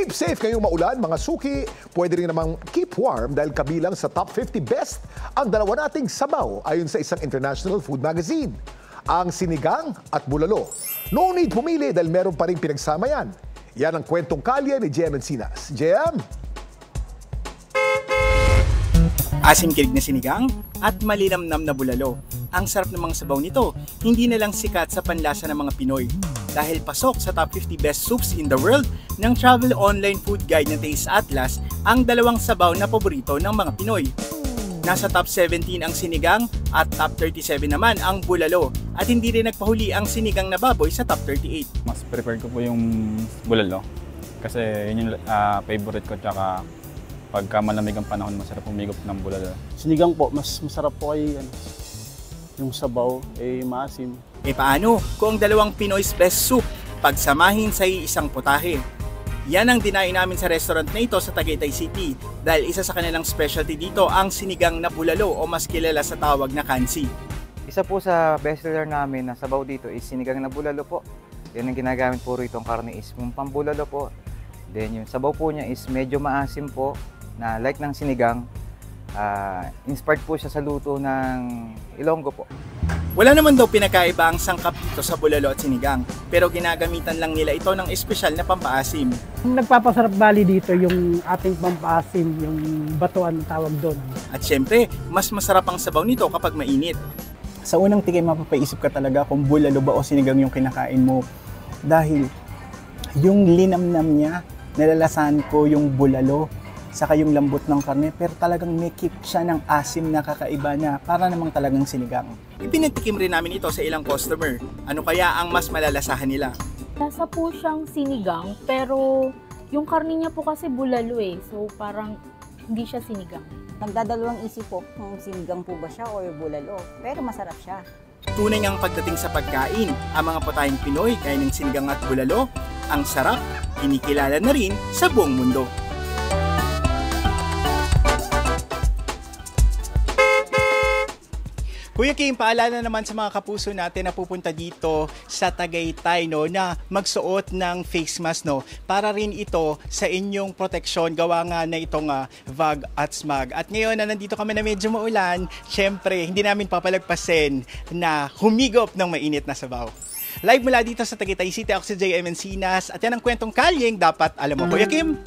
Keep safe ngayong maulan, mga suki. Pwede rin namang keep warm dahil kabilang sa top 50 best ang dalawa nating sabaw ayon sa isang international food magazine. Ang sinigang at bulalo. No need pumili dahil meron pa rin pinagsama yan. Yan ang kwentong kalye ni JM Encinas. JM! Asim-kilig na sinigang at malinamnam na bulalo. Ang sarap ng mga sabaw nito, hindi na lang sikat sa panlasa ng mga Pinoy. Dahil pasok sa top 50 best soups in the world ng travel online food guide na Taste Atlas ang dalawang sabaw na paborito ng mga Pinoy. Nasa top 17 ang sinigang at top 37 naman ang bulalo. At hindi rin nagpahuli ang sinigang na baboy sa top 38. Mas preferred ko po yung bulalo kasi yun yung favorite ko, tsaka pagka malamig ang panahon masarap umigop ng bulalo. Sinigang po, mas masarap po ay yung sabaw ay maasim. E paano kung ang dalawang Pinoy's best soup pagsamahin sa isang putahe? Yan ang dinayo namin sa restaurant na ito sa Tagaytay City dahil isa sa kanilang specialty dito ang sinigang na bulalo o mas kilala sa tawag na kansi. Isa po sa bestseller namin na sabaw dito is sinigang na bulalo po. Yan ang ginagamit po rito ang karne is yung pambulalo po. Then yung sabaw po niya is medyo maasim po na like ng sinigang. Inspired po siya sa luto ng Ilonggo po. Wala naman daw pinakaiba ang sangkap dito sa bulalo at sinigang, pero ginagamitan lang nila ito ng espesyal na pampaasim. Nagpapasarap bali dito yung ating pampaasim, yung batuan tawag doon. At syempre, mas masarap ang sabaw nito kapag mainit. Sa unang tingin, mapapaisip ka talaga kung bulalo ba o sinigang yung kinakain mo. Dahil yung linamnam niya, nalalasahan ko yung bulalo, saka yung lambot ng karne, pero talagang may kick siya ng asim na kakaiba niya, para namang talagang sinigang. Ipinatikim rin namin ito sa ilang customer. Ano kaya ang mas malalasahan nila? Lasa po siyang sinigang, pero yung karne niya po kasi bulalo eh. So parang hindi siya sinigang. Nagdadalawang isip po kung sinigang po ba siya o bulalo, pero masarap siya. Tunay ngang pagdating sa pagkain, ang mga putahing Pinoy kaya ng sinigang at bulalo, ang sarap, kinikilala na rin sa buong mundo. Kuya Kim, paalala naman sa mga kapuso natin na pupunta dito sa Tagaytay, no, na magsuot ng face mask, no, para rin ito sa inyong proteksyon, gawa nga na itong VAG at SMAG. At ngayon na nandito kami na medyo maulan, syempre hindi namin papalagpasin na humigop ng mainit na sabaw. Live mula dito sa Tagaytay City, ako si JM Encinas at yan ang kwentong kalyeng dapat alam mo. Kuya Kim?